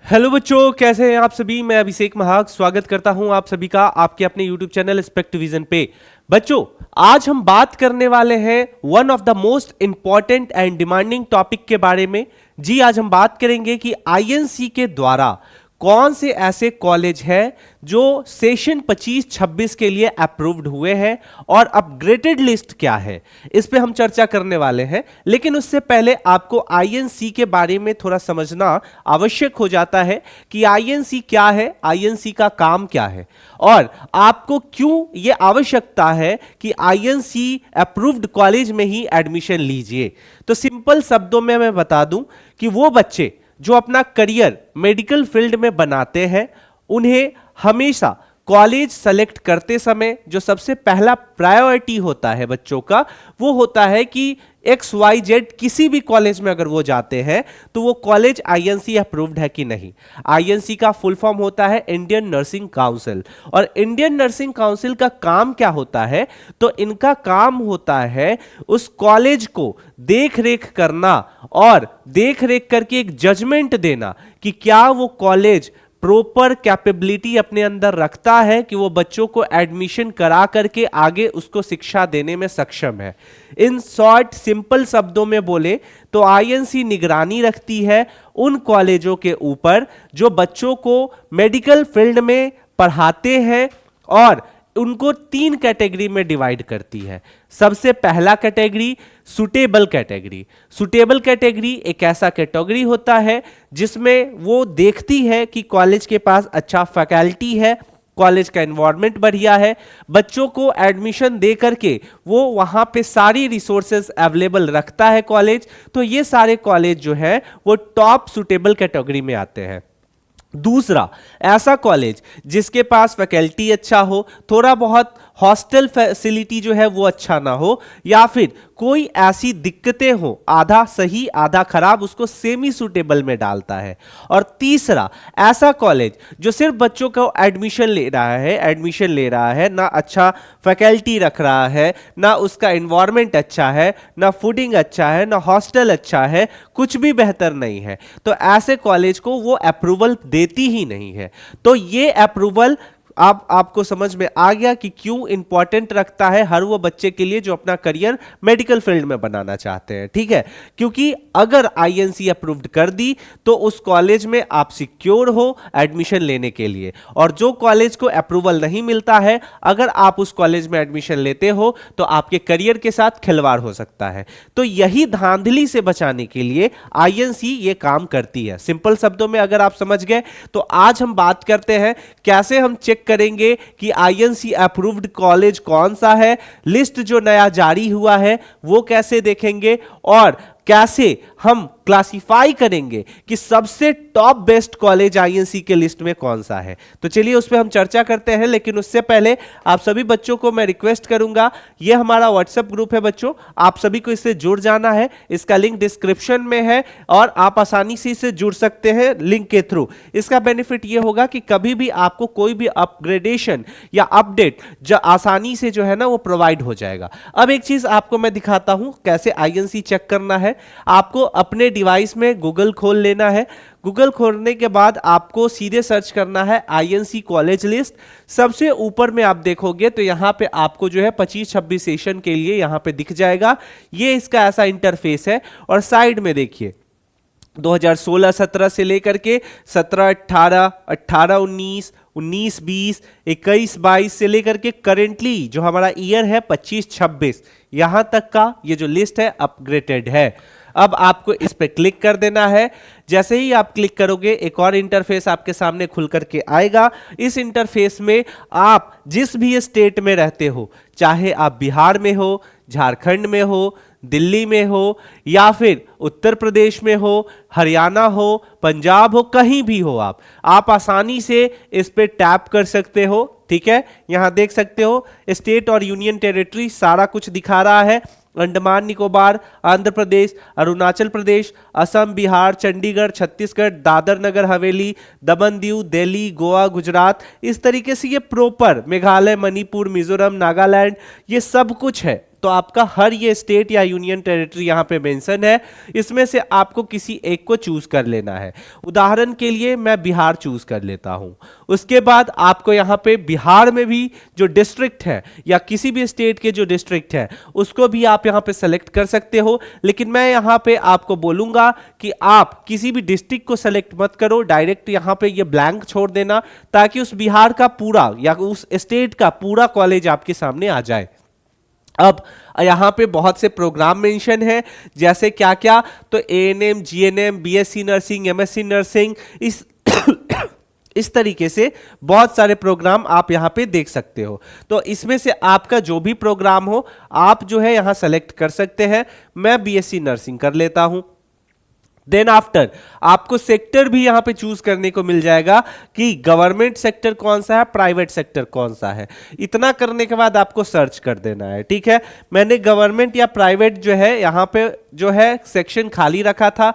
Hello बच्चों, कैसे हैं आप सभी। मैं अभिषेक महाग स्वागत करता हूं आप सभी का आपके अपने यूट्यूब चैनल स्पेक्टिविजन पे। बच्चों, आज हम बात करने वाले हैं one of the most important and demanding topic के बारे में। जी, आज हम बात करेंगे कि आईएनसी के द्वारा कौन से ऐसे कॉलेज हैं जो सेशन 25-26 के लिए अप्रूव्ड हुए हैं और अपग्रेडेड लिस्ट क्या है, इस पे हम चर्चा करने वाले हैं। लेकिन उससे पहले आपको आईएनसी के बारे में थोड़ा समझना आवश्यक हो जाता है कि आईएनसी क्या है, आईएनसी का काम क्या है और आपको क्यों यह आवश्यकता है कि आईएनसी अप्रूव्ड कॉलेज में ही एडमिशन लीजिए। तो सिंपल शब्दों में मैं बता दूं कि वो बच्चे जो अपना करियर मेडिकल फील्ड में बनाते हैं, उन्हें हमेशा कॉलेज सेलेक्ट करते समय जो सबसे पहला प्रायोरिटी होता है बच्चों का, वो होता है कि XYZ किसी भी कॉलेज में अगर वो जाते हैं तो वो कॉलेज आईएनसी अप्रूव्ड है कि नहीं। आईएनसी का फुल फॉर्म होता है इंडियन नर्सिंग काउंसिल। और इंडियन नर्सिंग काउंसिल का काम क्या होता है? तो इनका काम होता है उस कॉलेज को देख रेख करना और देख रेख करके एक जजमेंट देना कि क्या वो कॉलेज प्रॉपर कैपेबिलिटी अपने अंदर रखता है कि वो बच्चों को एडमिशन करा करके आगे उसको शिक्षा देने में सक्षम है। इन शॉर्ट सिंपल शब्दों में बोले तो आईएनसी निगरानी रखती है उन कॉलेजों के ऊपर जो बच्चों को मेडिकल फील्ड में पढ़ाते हैं और उनको 3 कैटेगरी में डिवाइड करती है। सबसे पहला category suitable category. Suitable category एक ऐसा कैटेगरी होता है जिसमें वो देखती है कि कॉलेज के पास अच्छा फैकल्टी है, कॉलेज का एनवायरनमेंट बढ़िया है, बच्चों को एडमिशन दे करके वो वहां पे सारी रिसोर्सेज अवेलेबल रखता है कॉलेज। तो ये सारे कॉलेज जो है वो टॉप सुटेबल कैटेगरी में आते हैं। दूसरा, ऐसा कॉलेज जिसके पास फैकल्टी अच्छा हो, थोड़ा बहुत हॉस्टल फैसिलिटी जो है वो अच्छा ना हो, या फिर कोई ऐसी दिक्कतें हो, आधा सही आधा खराब, उसको सेमी सुटेबल में डालता है। और तीसरा, ऐसा कॉलेज जो सिर्फ बच्चों को एडमिशन ले रहा है, ना अच्छा फैकल्टी रख रहा है, ना उसका एनवायरनमेंट अच्छा है, ना फूडिंग अच्छा है, ना हॉस्टल अच्छा है, कुछ भी बेहतर नहीं है, तो ऐसे कॉलेज को वो अप्रूवल देती ही नहीं है। तो ये अप्रूवल आपको समझ में आ गया कि क्यों इंपॉर्टेंट रखता है हर वो बच्चे के लिए जो अपना करियर मेडिकल फील्ड में बनाना चाहते हैं। ठीक है, क्योंकि अगर आईएनसी अप्रूव्ड कर दी तो उस कॉलेज में आप सिक्योर हो एडमिशन लेने के लिए, और जो कॉलेज को अप्रूवल नहीं मिलता है, अगर आप उस कॉलेज में एडमिशन लेते हो तो आपके करियर के साथ खिलवाड़ हो सकता है। तो यही धांधली से बचाने के लिए आईएनसी ये काम करती है। सिंपल शब्दों में अगर आप समझ गए तो आज हम बात करते हैं कैसे हम चेक करेंगे कि आईएनसी अप्रूव्ड कॉलेज कौन सा है, लिस्ट जो नया जारी हुआ है वो कैसे देखेंगे, और कैसे हम क्लासिफाई करेंगे कि सबसे टॉप बेस्ट कॉलेज आईएनसी के लिस्ट में कौन सा है। तो चलिए उस पर हम चर्चा करते हैं। लेकिन उससे पहले आप सभी बच्चों को मैं रिक्वेस्ट करूंगा, ये हमारा व्हाट्सएप ग्रुप है बच्चों, आप सभी को इससे जुड़ जाना है। इसका लिंक डिस्क्रिप्शन में है और आप आसानी से इससे जुड़ सकते हैं लिंक के थ्रू। इसका बेनिफिट ये होगा कि कभी भी आपको कोई भी अपग्रेडेशन या अपडेट जो आसानी से जो है ना वो प्रोवाइड हो जाएगा। अब एक चीज आपको मैं दिखाता हूं कैसे आईएनसी चेक करना है। आपको अपने डिवाइस में गूगल खोल लेना है। गूगल खोलने के बाद आपको सीधे सर्च करना है आईएनसी कॉलेज लिस्ट। सबसे ऊपर में आप देखोगे तो यहां पे आपको जो है 25-26 सेशन के लिए यहां पे दिख जाएगा। ये इसका ऐसा इंटरफेस है। और साइड में देखिए 2016-17 से लेकर के 17-18, 18-19, 19-20, 21-22 से लेकर के करेंटली जो हमारा ईयर है 25-26, यहां तक का ये जो लिस्ट है अपग्रेडेड है। अब आपको इस पे क्लिक कर देना है। जैसे ही आप क्लिक करोगे एक और इंटरफेस आपके सामने खुल करके आएगा। इस इंटरफेस में आप जिस भी स्टेट में रहते हो, चाहे आप बिहार में हो, झारखंड में हो, दिल्ली में हो, या फिर उत्तर प्रदेश में हो, हरियाणा हो, पंजाब हो, कहीं भी हो, आप आसानी से इस पे टैप कर सकते हो। ठीक है, यहां देख सकते हो स्टेट और यूनियन टेरिटरी सारा कुछ दिखा रहा है। अंडमान निकोबार, आंध्र प्रदेश, अरुणाचल प्रदेश, असम, बिहार, चंडीगढ़, छत्तीसगढ़, दादर नगर हवेली, दमन दीव, दिल्ली, गोवा, गुजरात, इस तरीके से ये प्रॉपर मेघालय, मणिपुर, मिजोरम, नागालैंड, ये सब कुछ है। तो आपका हर ये स्टेट या यूनियन टेरिटरी यहाँ पे मेंशन है, इसमें से आपको किसी एक को चूज कर लेना है। उदाहरण के लिए मैं बिहार चूज कर लेता हूँ। उसके बाद आपको यहाँ पे बिहार में भी जो डिस्ट्रिक्ट है या किसी भी स्टेट के जो डिस्ट्रिक्ट है उसको भी आप यहाँ पे सेलेक्ट कर सकते हो, लेकिन मैं यहाँ पे आपको बोलूंगा कि आप किसी भी डिस्ट्रिक्ट को सेलेक्ट मत करो, डायरेक्ट यहाँ पे ये ब्लैंक छोड़ देना ताकि उस बिहार का पूरा या उस स्टेट का पूरा कॉलेज आपके सामने आ जाए। अब यहां पे बहुत से प्रोग्राम मेंशन है, जैसे क्या क्या, तो ANM, GNM, BSc nursing, MSc nursing, इस तरीके से बहुत सारे प्रोग्राम आप यहां पे देख सकते हो। तो इसमें से आपका जो भी प्रोग्राम हो आप जो है यहां सेलेक्ट कर सकते हैं। मैं बीएससी नर्सिंग कर लेता हूं। देन आफ्टर आपको सेक्टर भी यहां पे चूज करने को मिल जाएगा कि गवर्नमेंट सेक्टर कौन सा है, प्राइवेट सेक्टर कौन सा है। इतना करने के बाद आपको सर्च कर देना है। ठीक है, मैंने गवर्नमेंट या प्राइवेट जो है यहां पे जो है सेक्शन खाली रखा था।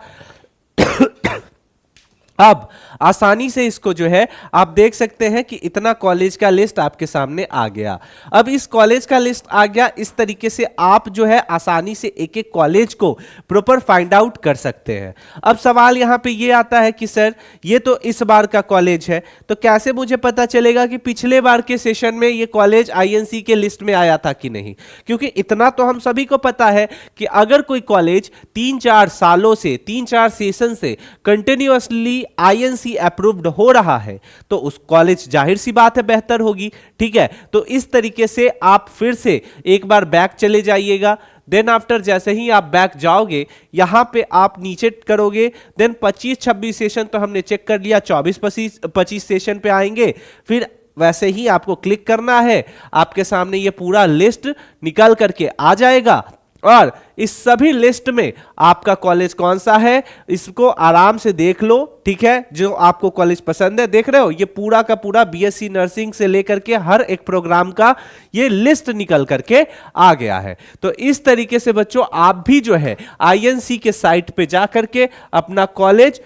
अब आसानी से इसको जो है आप देख सकते हैं कि इतना कॉलेज का लिस्ट आपके सामने आ गया। अब इस कॉलेज का लिस्ट आ गया, इस तरीके से आप जो है आसानी से एक एक कॉलेज को प्रॉपर फाइंड आउट कर सकते हैं। अब सवाल यहां पे ये आता है कि सर ये तो इस बार का कॉलेज है, तो कैसे मुझे पता चलेगा कि पिछले बार के सेशन में ये कॉलेज आईएनसी के लिस्ट में आया था कि नहीं? क्योंकि इतना तो हम सभी को पता है कि अगर कोई कॉलेज 3-4 सालों से 3-4 सेशन से कंटिन्यूअसली आईएनसी अप्रूव्ड हो रहा है तो उस कॉलेज जाहिर सी बात है बेहतर होगी। ठीक है, तो इस तरीके से आप फिर से एक बार बैक चले जाइएगा। देन आफ्टर जैसे ही आप बैक जाओगे यहां पे आप नीचे करोगे, देन 25-26 सेशन तो हमने चेक कर लिया, 24-25 सेशन पे आएंगे। फिर वैसे ही आपको क्लिक करना है, आपके सामने ये पूरा लिस्ट निकल करके आ जाएगा और इस सभी लिस्ट में आपका कॉलेज कौन सा है इसको आराम से देख लो। ठीक है, जो आपको कॉलेज पसंद है, देख रहे हो ये पूरा का पूरा बीएससी नर्सिंग से लेकर के हर एक प्रोग्राम का ये लिस्ट निकल करके आ गया है। तो इस तरीके से बच्चों आप भी जो है आईएनसी के साइट पे जा करके अपना कॉलेज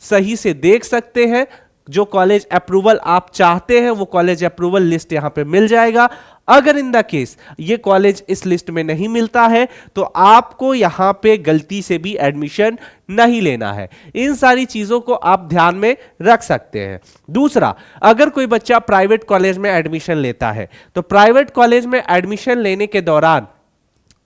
सही से देख सकते हैं। जो कॉलेज अप्रूवल आप चाहते हैं वो कॉलेज अप्रूवल लिस्ट यहां पे मिल जाएगा। अगर इन द केस ये कॉलेज इस लिस्ट में नहीं मिलता है तो आपको यहां पे गलती से भी एडमिशन नहीं लेना है। इन सारी चीजों को आप ध्यान में रख सकते हैं। दूसरा, अगर कोई बच्चा प्राइवेट कॉलेज में एडमिशन लेता है तो प्राइवेट कॉलेज में एडमिशन लेने के दौरान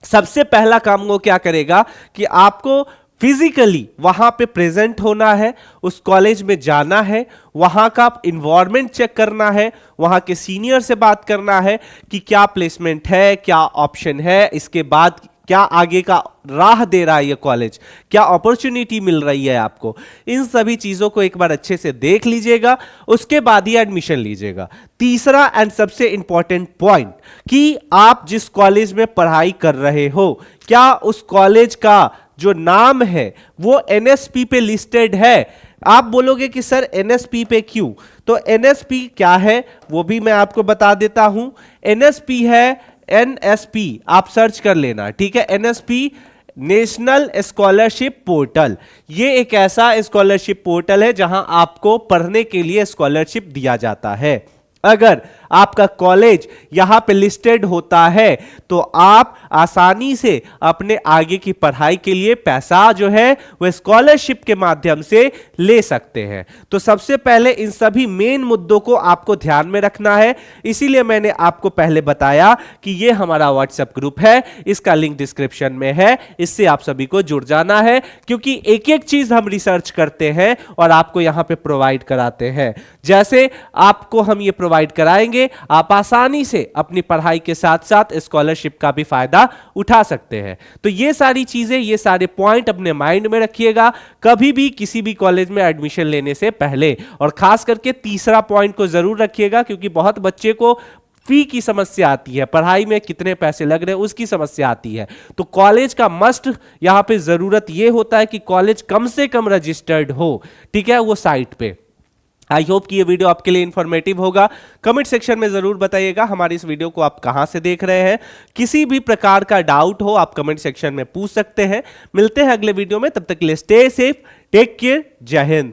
सबसे पहला काम वो क्या करेगा कि आपको फिजिकली वहां पे प्रेजेंट होना है, उस कॉलेज में जाना है, वहां का इन्वायरमेंट चेक करना है, वहां के सीनियर से बात करना है कि क्या प्लेसमेंट है, क्या ऑप्शन है, इसके बाद क्या आगे का राह दे रहा है ये कॉलेज, क्या अपॉर्चुनिटी मिल रही है आपको। इन सभी चीजों को एक बार अच्छे से देख लीजिएगा, उसके बाद ही एडमिशन लीजिएगा। तीसरा एंड सबसे इंपॉर्टेंट पॉइंट कि आप जिस कॉलेज में पढ़ाई कर रहे हो क्या उस कॉलेज का जो नाम है वो एनएसपी पे लिस्टेड है। आप बोलोगे कि सर एनएसपी पे क्यों, तो एनएसपी क्या है वो भी मैं आपको बता देता हूं। एनएसपी है एनएसपी, आप सर्च कर लेना। ठीक है, एनएसपी नेशनल स्कॉलरशिप पोर्टल, ये एक ऐसा स्कॉलरशिप पोर्टल है जहां आपको पढ़ने के लिए स्कॉलरशिप दिया जाता है। अगर आपका कॉलेज यहां पे लिस्टेड होता है तो आप आसानी से अपने आगे की पढ़ाई के लिए पैसा जो है वह स्कॉलरशिप के माध्यम से ले सकते हैं। तो सबसे पहले इन सभी मेन मुद्दों को आपको ध्यान में रखना है, इसीलिए मैंने आपको पहले बताया कि यह हमारा व्हाट्सएप ग्रुप है, इसका लिंक डिस्क्रिप्शन में है, इससे आप सभी को जुड़ जाना है क्योंकि एक एक चीज हम रिसर्च करते हैं और आपको यहां पे प्रोवाइड कराते हैं। जैसे आपको हम ये प्रोवाइड कराएंगे, आप आसानी से अपनी पढ़ाई के साथ साथ स्कॉलरशिप का भी फायदा उठा सकते हैं। तो ये सारी चीजें, ये सारे पॉइंट अपने माइंड में रखिएगा कभी भी किसी भी कॉलेज में एडमिशन लेने से पहले। और खास करके तीसरा पॉइंट को जरूर रखिएगा क्योंकि बहुत बच्चे को फी की समस्या आती है, पढ़ाई में कितने पैसे लग रहे हैं उसकी समस्या आती है। तो कॉलेज का मस्ट यहां पे जरूरत यह होता है कि कॉलेज कम से कम रजिस्टर्ड हो, ठीक है, वो साइट पे। आई होप कि ये वीडियो आपके लिए इंफॉर्मेटिव होगा। कमेंट सेक्शन में जरूर बताइएगा हमारी इस वीडियो को आप कहां से देख रहे हैं। किसी भी प्रकार का डाउट हो आप कमेंट सेक्शन में पूछ सकते हैं। मिलते हैं अगले वीडियो में, तब तक के लिए स्टे सेफ, टेक केयर, जय हिंद।